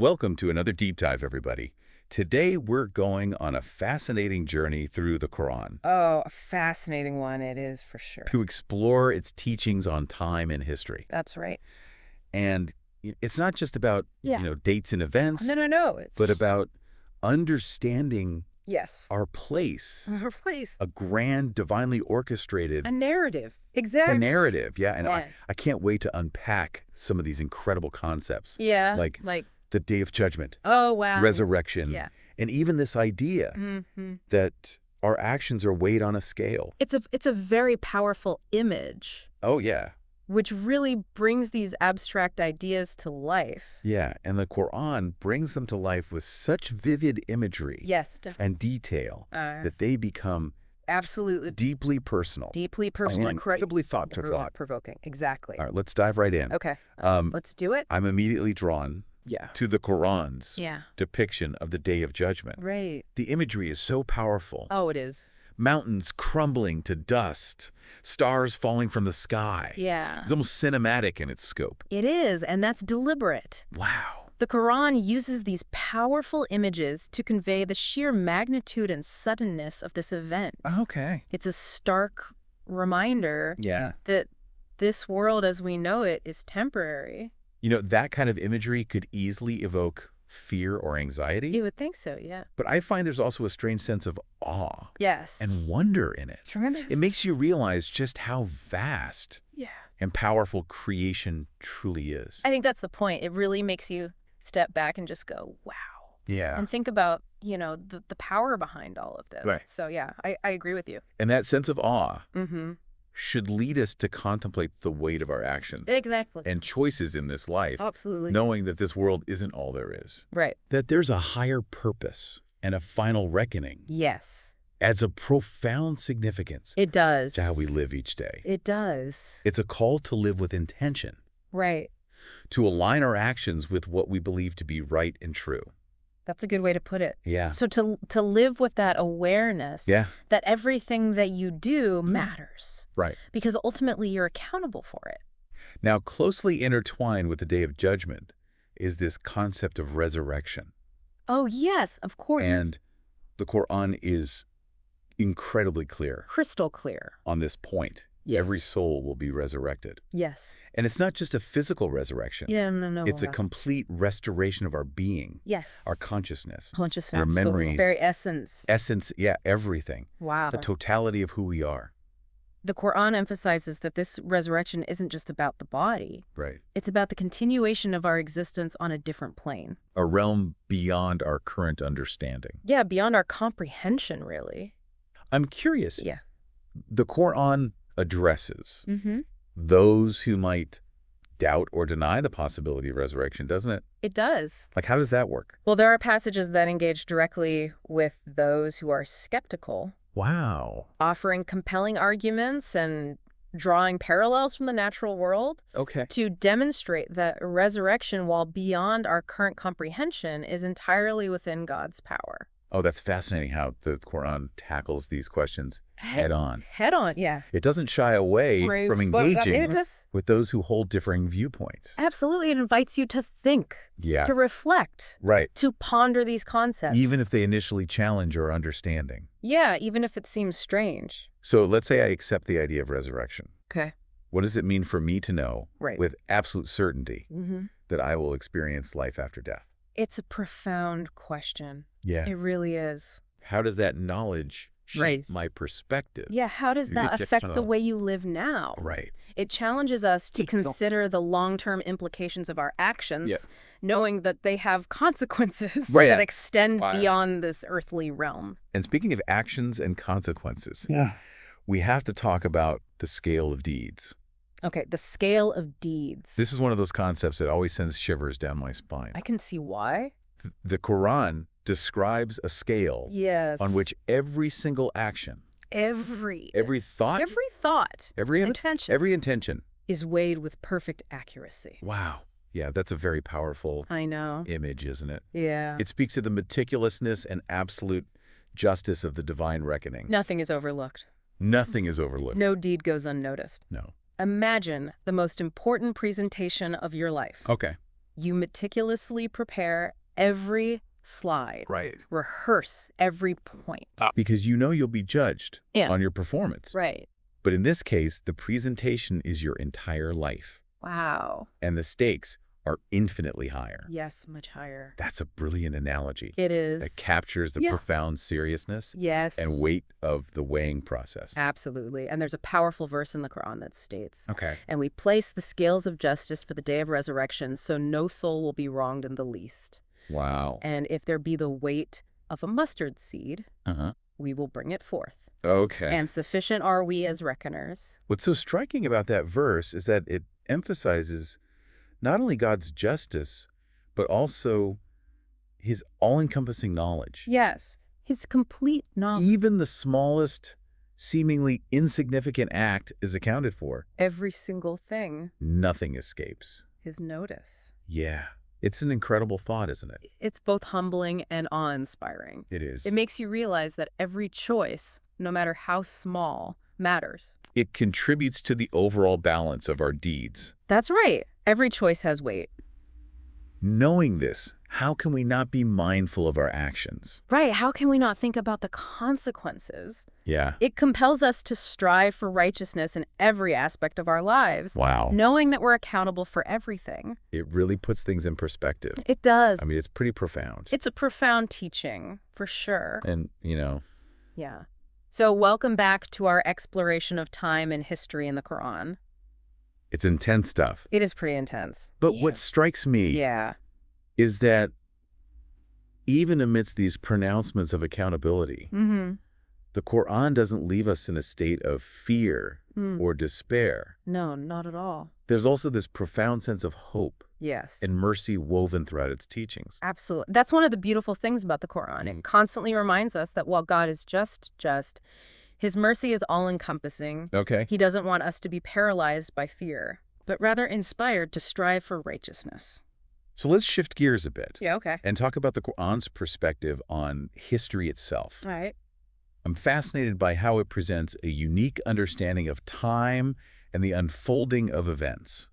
Welcome to another deep dive, everybody. Today we're going on a fascinating journey through the Quran Oh, a fascinating one it is for sure. to explore its teachings on time and history. That's right. And it's not just about, Yeah. dates and events, No. It's but about understanding yes. our place, Our place. a grand, divinely orchestrated A narrative. Exactly. the narrative. Yeah, and Yeah. I can't wait to unpack some of these incredible concepts, Yeah. like Like, the Day of Judgment, oh, wow. resurrection, Yeah. and even this idea Mm-hmm. that our actions are weighed on a scale. It's a very powerful image, Oh, yeah. which really brings these abstract ideas to life. Yeah, and the Quran brings them to life with such vivid imagery Yes, definitely. and detail that they become Absolutely. deeply personal Deeply personal. and incredibly thought-provoking. Provoking. Exactly. All right, let's dive right in. Okay. Um, Let's do it. I'm immediately drawn to the Quran's Yeah. depiction of the Day of Judgment. Right. The imagery is so powerful. Oh, it is. Mountains crumbling to dust, stars falling from the sky. Yeah. It's almost cinematic in its scope. It is, and that's deliberate. Wow. The Quran uses these powerful images to convey the sheer magnitude and suddenness of this event. Okay. It's a stark reminder Yeah. that this world as we know it is temporary. That kind of imagery could easily evoke fear or anxiety. You would think so, yeah. But I find there's also a strange sense of awe Yes. and wonder in it. Tremendous. It makes you realize just how vast Yeah. and powerful creation truly is. I think that's the point. It really makes you step back and just go, wow. Yeah. And think about, the power behind all of this. Right. So, yeah, I agree with you. And that sense of awe Mm-hmm. should lead us to contemplate the weight of our actions Exactly. and choices in this life, Absolutely. knowing that this world isn't all there is. Right. That there's a higher purpose and a final reckoning Yes. adds a profound significance It does. to how we live each day. It does. It's a call to live with intention, Right. to align our actions with what we believe to be right and true. That's a good way to put it. Yeah. So to live with that awareness Yeah. that everything that you do matters Right. because ultimately you're accountable for it. Now, closely intertwined with the Day of Judgment is this concept of resurrection. Oh, yes, of course. And the Quran is incredibly clear Crystal clear. on this point. Yes. Every soul will be resurrected. Yes. And it's not just a physical resurrection. Yeah, no. It's a complete restoration of our being, Yes. our consciousness, consciousness. our the memories. very essence. essence, everything. Wow. The totality of who we are. The Quran emphasizes that this resurrection isn't just about the body. Right. It's about the continuation of our existence on a different plane. A realm beyond our current understanding. Yeah, beyond our comprehension, really. I'm curious. Yeah. The Quran addresses Mm-hmm. those who might doubt or deny the possibility of resurrection, doesn't it? It does. Like, how does that work? Well, there are passages that engage directly with those who are skeptical, Wow. offering compelling arguments and drawing parallels from the natural world Okay. to demonstrate that resurrection, while beyond our current comprehension, is entirely within God's power. Oh, that's fascinating how the Quran tackles these questions head on. Head on, yeah. It doesn't shy away from engaging It just, with those who hold differing viewpoints. absolutely, it invites you to think, Yeah. to reflect, Right. to ponder these concepts. Even if they initially challenge our understanding. Yeah, even if it seems strange. So let's say I accept the idea of resurrection. Okay. What does it mean for me to know Right. with absolute certainty Mm-hmm. that I will experience life after death? It's a profound question. Yeah. It really is. How does that knowledge shape Right. my perspective? Yeah, how does that affect the way you live now? Right. It challenges us to No. consider the long-term implications of our actions, Yeah. knowing that they have consequences Right, that yeah. extend Wow. beyond this earthly realm. And speaking of actions and consequences, Yeah. we have to talk about the scale of deeds. Okay, the scale of deeds. This is one of those concepts that always sends shivers down my spine. I can see why. The Quran describes a scale Yes. on which every single action, every thought, thought, every intention every intention. is weighed with perfect accuracy. Wow. Yeah, that's a very powerful I know. image, isn't it? Yeah. It speaks to the meticulousness and absolute justice of the divine reckoning. Nothing is overlooked. Nothing is overlooked. No deed goes unnoticed. No. Imagine the most important presentation of your life. Okay. You meticulously prepare every slide. Right. Rehearse every point. Because you know you'll be judged Yeah. on your performance. Right. But in this case, the presentation is your entire life. Wow. And the stakes are infinitely higher. Yes, much higher. That's a brilliant analogy. It is. That captures the profound seriousness Yes. and weight of the weighing process. Absolutely. And there's a powerful verse in the Quran that states, Okay. "And we place the scales of justice for the day of resurrection, so no soul will be wronged in the least. Wow. And if there be the weight of a mustard seed, we will bring it forth. Okay. And sufficient are we as reckoners." What's so striking about that verse is that it emphasizes not only God's justice, but also his all-encompassing knowledge. Yes. His complete knowledge. Even the smallest, seemingly insignificant act is accounted for. Every single thing. Nothing escapes. His notice. Yeah. It's an incredible thought, isn't it? It's both humbling and awe-inspiring. It is. It makes you realize that every choice, no matter how small, matters. It contributes to the overall balance of our deeds. That's right. Every choice has weight. Knowing this, how can we not be mindful of our actions? Right. How can we not think about the consequences? Yeah. It compels us to strive for righteousness in every aspect of our lives. Wow. Knowing that we're accountable for everything. It really puts things in perspective. It does. I mean, it's pretty profound. It's a profound teaching, for sure. And, Yeah. So welcome back to our exploration of time and history in the Quran. it's intense stuff. It is pretty intense. But what strikes me Yeah. is that even amidst these pronouncements of accountability, the Quran doesn't leave us in a state of fear or despair. No, not at all. There's also this profound sense of hope Yes. and mercy woven throughout its teachings. Absolutely. That's one of the beautiful things about the Quran. It constantly reminds us that while God is just, his mercy is all-encompassing. Okay. He doesn't want us to be paralyzed by fear, but rather inspired to strive for righteousness. So let's shift gears a bit Yeah, okay. and talk about the Quran's perspective on history itself. All right. I'm fascinated by how it presents a unique understanding of time and the unfolding of events.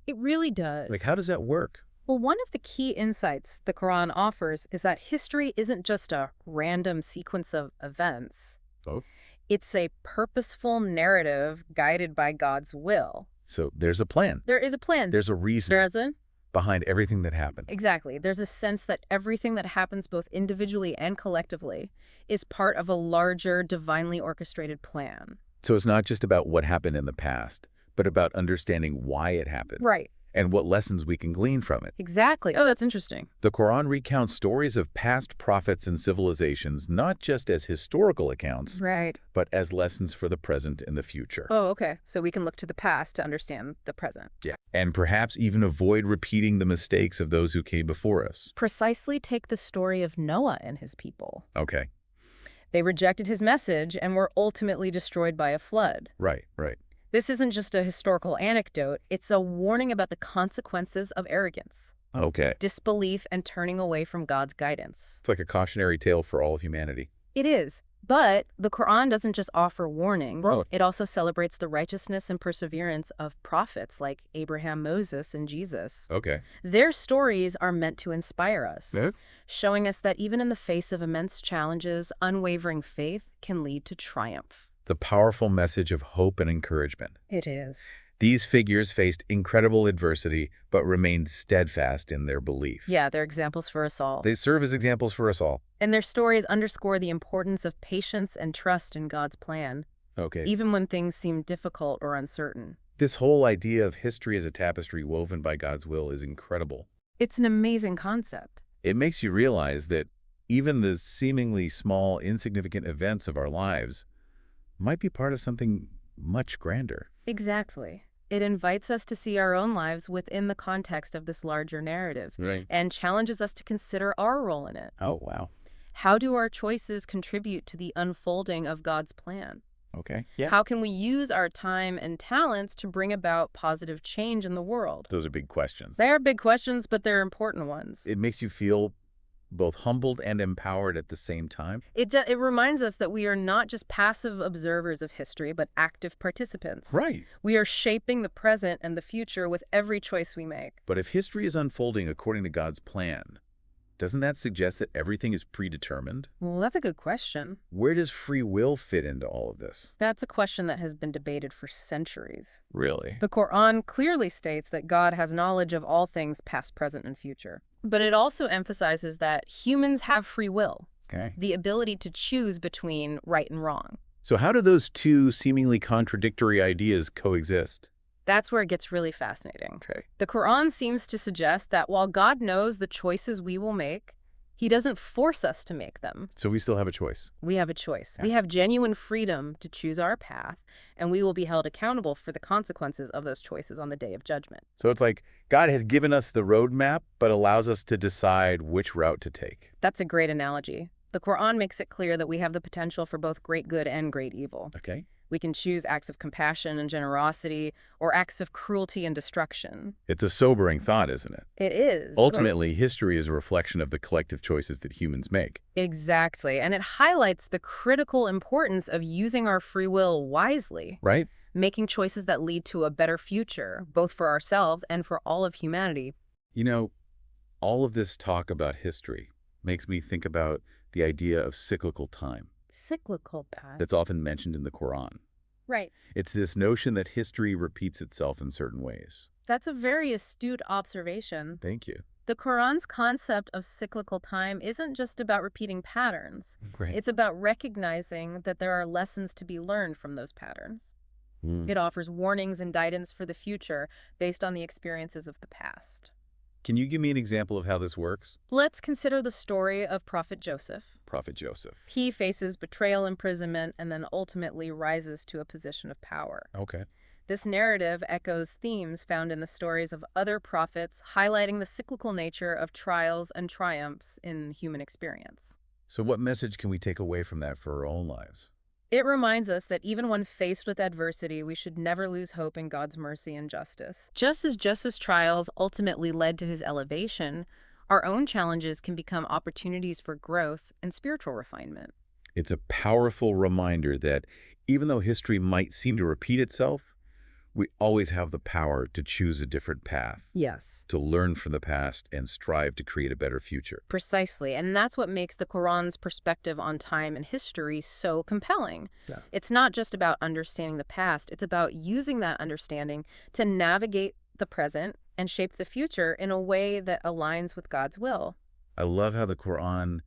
It really does. Like, how does that work? Well, one of the key insights the Quran offers is that history isn't just a random sequence of events. Oh. It's a purposeful narrative guided by God's will. So there's a plan. There is a plan. There's a reason There isn't? behind everything that happened. Exactly. There's a sense that everything that happens both individually and collectively is part of a larger, divinely orchestrated plan. So it's not just about what happened in the past, but about understanding why it happened. Right. And what lessons we can glean from it. Exactly. Oh, that's interesting. The Quran recounts stories of past prophets and civilizations not just as historical accounts, Right. but as lessons for the present and the future. Oh, okay. So we can look to the past to understand the present. Yeah. And perhaps even avoid repeating the mistakes of those who came before us. Precisely take the story of Noah and his people. Okay. They rejected his message and were ultimately destroyed by a flood. Right. This isn't just a historical anecdote, it's a warning about the consequences of arrogance, Okay. disbelief, and turning away from God's guidance. It's like a cautionary tale for all of humanity. It is. But the Quran doesn't just offer warnings. Right. It also celebrates the righteousness and perseverance of prophets like Abraham, Moses, and Jesus. Okay. Their stories are meant to inspire us, Yeah. showing us that even in the face of immense challenges, unwavering faith can lead to triumph. The powerful message of hope and encouragement. It is. These figures faced incredible adversity, but remained steadfast in their belief. Yeah, they're examples for us all. They serve as examples for us all. And their stories underscore the importance of patience and trust in God's plan, Okay. even when things seem difficult or uncertain. This whole idea of history as a tapestry woven by God's will is incredible. It's an amazing concept. It makes you realize that even the seemingly small, insignificant events of our lives might be part of something much grander. Exactly. It invites us to see our own lives within the context of this larger narrative Right. and challenges us to consider our role in it. Oh, wow. How do our choices contribute to the unfolding of God's plan? Okay. Yeah. How can we use our time and talents to bring about positive change in the world? Those are big questions. They are big questions, but they're important ones. It makes you feel both humbled and empowered at the same time. It reminds us that we are not just passive observers of history, but active participants. Right. We are shaping the present and the future with every choice we make. But if history is unfolding according to God's plan, doesn't that suggest that everything is predetermined? Well, that's a good question. Where does free will fit into all of this? That's a question that has been debated for centuries. Really? The Quran clearly states that God has knowledge of all things past, present, and future. But it also emphasizes that humans have free will, Okay. the ability to choose between right and wrong. So how do those two seemingly contradictory ideas coexist? That's where it gets really fascinating. Okay. The Quran seems to suggest that while God knows the choices we will make, he doesn't force us to make them. So we still have a choice. We have a choice. Yeah. We have genuine freedom to choose our path, and we will be held accountable for the consequences of those choices on the day of judgment. So it's like God has given us the roadmap, but allows us to decide which route to take. That's a great analogy. The Quran makes it clear that we have the potential for both great good and great evil. Okay. We can choose acts of compassion and generosity, or acts of cruelty and destruction. It's a sobering thought, isn't it? It is. Ultimately, history is a reflection of the collective choices that humans make. Exactly. And it highlights the critical importance of using our free will wisely, Right? making choices that lead to a better future, both for ourselves and for all of humanity. You know, all of this talk about history makes me think about the idea of cyclical time Cyclical path. that's often mentioned in the Quran. Right. It's this notion that history repeats itself in certain ways. That's a very astute observation. Thank you. The Quran's concept of cyclical time isn't just about repeating patterns. Great. It's about recognizing that there are lessons to be learned from those patterns. It offers warnings and guidance for the future based on the experiences of the past. Can you give me an example of how this works? Let's consider the story of Prophet Joseph. Prophet Joseph. He faces betrayal, imprisonment, and then ultimately rises to a position of power. Okay. This narrative echoes themes found in the stories of other prophets, highlighting the cyclical nature of trials and triumphs in human experience. So what message can we take away from that for our own lives? It reminds us that even when faced with adversity, we should never lose hope in God's mercy and justice. Just as Joseph's trials ultimately led to his elevation, our own challenges can become opportunities for growth and spiritual refinement. It's a powerful reminder that even though history might seem to repeat itself, we always have the power to choose a different path, Yes. to learn from the past and strive to create a better future. Precisely, and that's what makes the Quran's perspective on time and history so compelling. Yeah. It's not just about understanding the past, it's about using that understanding to navigate the present and shape the future in a way that aligns with God's will. I love how the Quran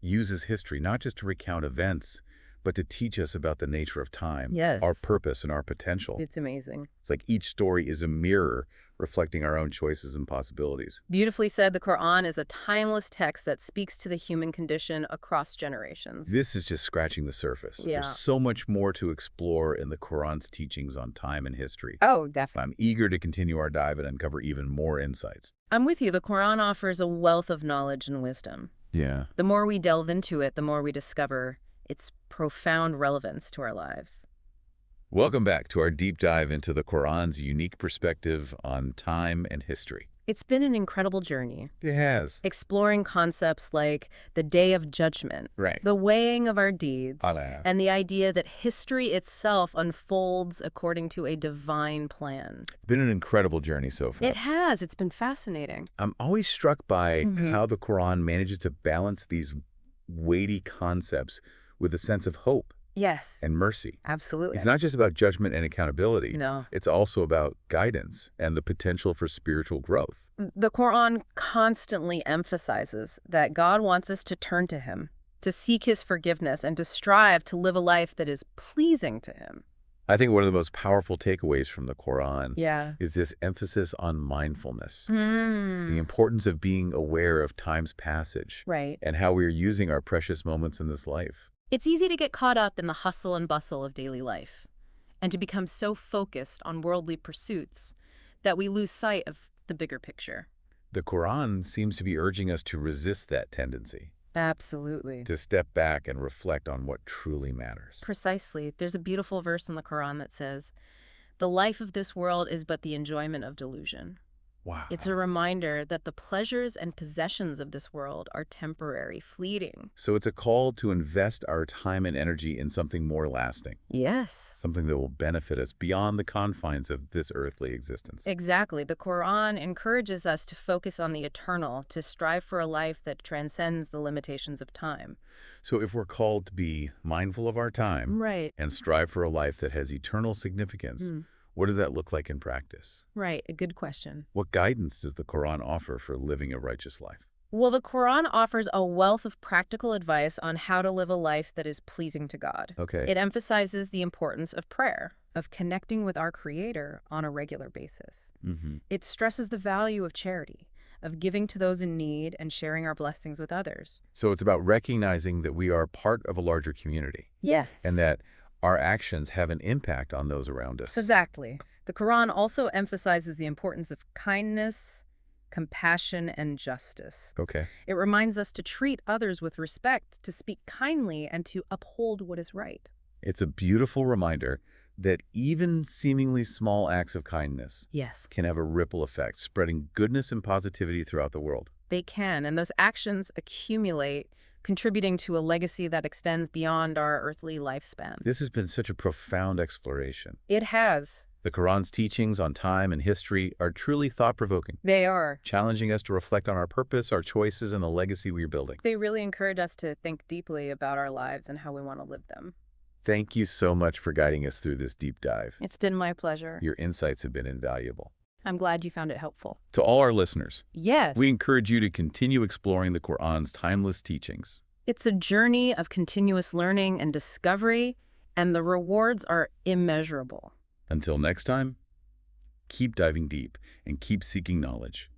uses history not just to recount events, but to teach us about the nature of time, Yes. our purpose and our potential. It's amazing. It's like each story is a mirror reflecting our own choices and possibilities. Beautifully said, the Quran is a timeless text that speaks to the human condition across generations. This is just scratching the surface. Yeah. There's so much more to explore in the Quran's teachings on time and history. Oh, definitely. I'm eager to continue our dive and uncover even more insights. I'm with you. The Quran offers a wealth of knowledge and wisdom. Yeah. The more we delve into it, the more we discover its profound relevance to our lives. Welcome back to our deep dive into the Quran's unique perspective on time and history. It's been an incredible journey, It has. exploring concepts like the Day of Judgment, Right. the weighing of our deeds, Allah. and the idea that history itself unfolds according to a divine plan. Been an incredible journey so far. It has. It's been fascinating. I'm always struck by Mhm. how the Quran manages to balance these weighty concepts with a sense of hope Yes, and mercy. absolutely. It's not just about judgment and accountability. No. It's also about guidance and the potential for spiritual growth. The Quran constantly emphasizes that God wants us to turn to Him, to seek His forgiveness, and to strive to live a life that is pleasing to Him. I think one of the most powerful takeaways from the Quran Yeah. is this emphasis on mindfulness, the Mm. importance of being aware of time's passage Right. and how we are using our precious moments in this life. It's easy to get caught up in the hustle and bustle of daily life and to become so focused on worldly pursuits that we lose sight of the bigger picture. The Quran seems to be urging us to resist that tendency, Absolutely. to step back and reflect on what truly matters. Precisely. There's a beautiful verse in the Quran that says, "The life of this world is but the enjoyment of delusion." Wow. It's a reminder that the pleasures and possessions of this world are temporary, fleeting. So it's a call to invest our time and energy in something more lasting, Yes. something that will benefit us beyond the confines of this earthly existence. Exactly. The Quran encourages us to focus on the eternal, to strive for a life that transcends the limitations of time. So if we're called to be mindful of our time Right. and strive for a life that has eternal significance, what does that look like in practice? Right. A good question. What guidance does the Quran offer for living a righteous life? Well, the Quran offers a wealth of practical advice on how to live a life that is pleasing to God. Okay. It emphasizes the importance of prayer, of connecting with our Creator on a regular basis. It stresses the value of charity, of giving to those in need and sharing our blessings with others. So it's about recognizing that we are part of a larger community. Yes. And that our actions have an impact on those around us. Exactly. The Quran also emphasizes the importance of kindness, compassion, and justice. Okay. It reminds us to treat others with respect, to speak kindly, and to uphold what is right. It's a beautiful reminder that even seemingly small acts of kindness Yes. can have a ripple effect, spreading goodness and positivity throughout the world. They can, and those actions accumulate, contributing to a legacy that extends beyond our earthly lifespan. This has been such a profound exploration. It has. The Quran's teachings on time and history are truly thought-provoking, They are. challenging us to reflect on our purpose, our choices, and the legacy we are building. They really encourage us to think deeply about our lives and how we want to live them. Thank you so much for guiding us through this deep dive. It's been my pleasure. Your insights have been invaluable. I'm glad you found it helpful. To all our listeners, Yes. we encourage you to continue exploring the Quran's timeless teachings. It's a journey of continuous learning and discovery, and the rewards are immeasurable. Until next time, keep diving deep and keep seeking knowledge.